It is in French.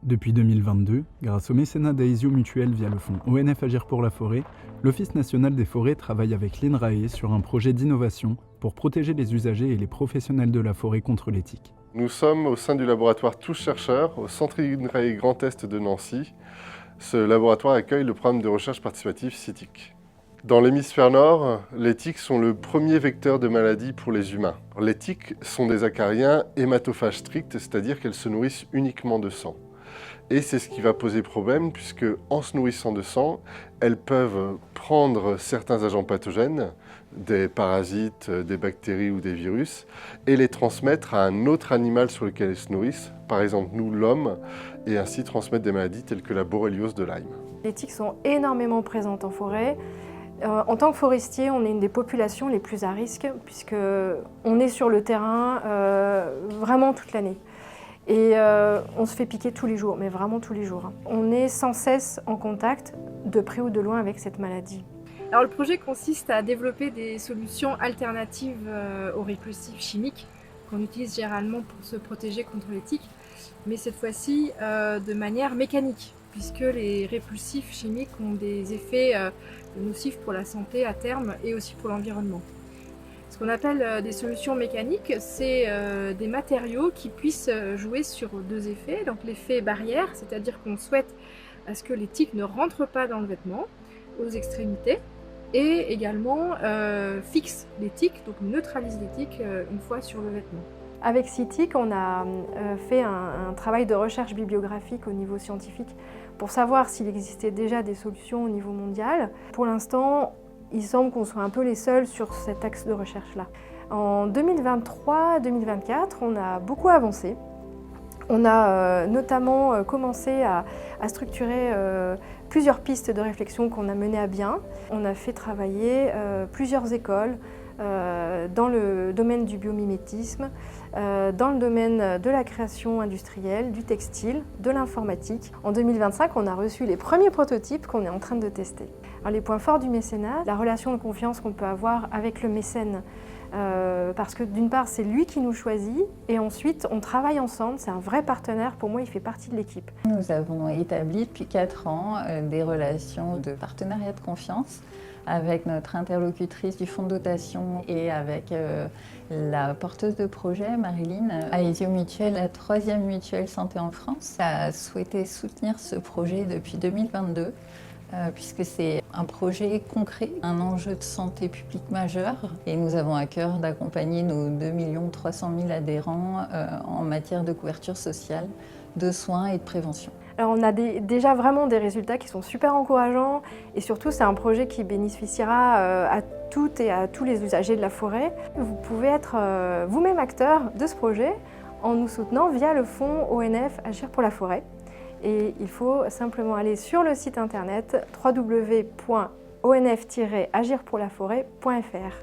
Depuis 2022, grâce au mécénat d'Aesio Mutuel via le fonds ONF Agir pour la forêt, l'Office national des forêts travaille avec l'INRAE sur un projet d'innovation pour protéger les usagers et les professionnels de la forêt contre les tiques. Nous sommes au sein du laboratoire Tous Chercheurs, au centre INRAE Grand Est de Nancy. Ce laboratoire accueille le programme de recherche participative CITIC. Dans l'hémisphère nord, les tiques sont le premier vecteur de maladie pour les humains. Les tiques sont des acariens hématophages stricts, c'est-à-dire qu'elles se nourrissent uniquement de sang. Et c'est ce qui va poser problème puisque, en se nourrissant de sang, elles peuvent prendre certains agents pathogènes, des parasites, des bactéries ou des virus, et les transmettre à un autre animal sur lequel elles se nourrissent, par exemple nous, l'homme, et ainsi transmettre des maladies telles que la borréliose de Lyme. Les tiques sont énormément présentes en forêt. En tant que forestier, on est une des populations les plus à risque puisqu'on est sur le terrain vraiment toute l'année. Et on se fait piquer tous les jours, mais vraiment tous les jours. On est sans cesse en contact, de près ou de loin, avec cette maladie. Alors le projet consiste à développer des solutions alternatives aux répulsifs chimiques qu'on utilise généralement pour se protéger contre les tiques, mais cette fois-ci de manière mécanique, puisque les répulsifs chimiques ont des effets nocifs pour la santé à terme et aussi pour l'environnement. Ce qu'on appelle des solutions mécaniques, c'est des matériaux qui puissent jouer sur deux effets. Donc l'effet barrière, c'est-à-dire qu'on souhaite à ce que les tiques ne rentrent pas dans le vêtement, aux extrémités, et également fixe les tiques, donc neutralise les tiques une fois sur le vêtement. Avec CITIC, on a fait un travail de recherche bibliographique au niveau scientifique pour savoir s'il existait déjà des solutions au niveau mondial. Pour l'instant, il semble qu'on soit un peu les seuls sur cet axe de recherche-là. En 2023-2024, on a beaucoup avancé. On a notamment commencé à structurer plusieurs pistes de réflexion qu'on a menées à bien. On a fait travailler plusieurs écoles dans le domaine du biomimétisme, dans le domaine de la création industrielle, du textile, de l'informatique. En 2025, on a reçu les premiers prototypes qu'on est en train de tester. Alors, les points forts du mécénat, la relation de confiance qu'on peut avoir avec le mécène, parce que d'une part, c'est lui qui nous choisit, et ensuite, on travaille ensemble, c'est un vrai partenaire, pour moi, il fait partie de l'équipe. Nous avons établi depuis 4 ans des relations de partenariat de confiance avec notre interlocutrice du fonds de dotation et avec la porteuse de projet, Marilyn. Aesio Mutuel, la 3e mutuelle santé en France, a souhaité soutenir ce projet depuis 2022 puisque c'est un projet concret, un enjeu de santé publique majeur et nous avons à cœur d'accompagner nos 2 300 000 adhérents en matière de couverture sociale, de soins et de prévention. Alors on a déjà vraiment des résultats qui sont super encourageants et surtout c'est un projet qui bénéficiera à toutes et à tous les usagers de la forêt. Vous pouvez être vous-même acteur de ce projet en nous soutenant via le fonds ONF Agir pour la forêt. Et il faut simplement aller sur le site internet www.onf-agirpourlaforêt.fr.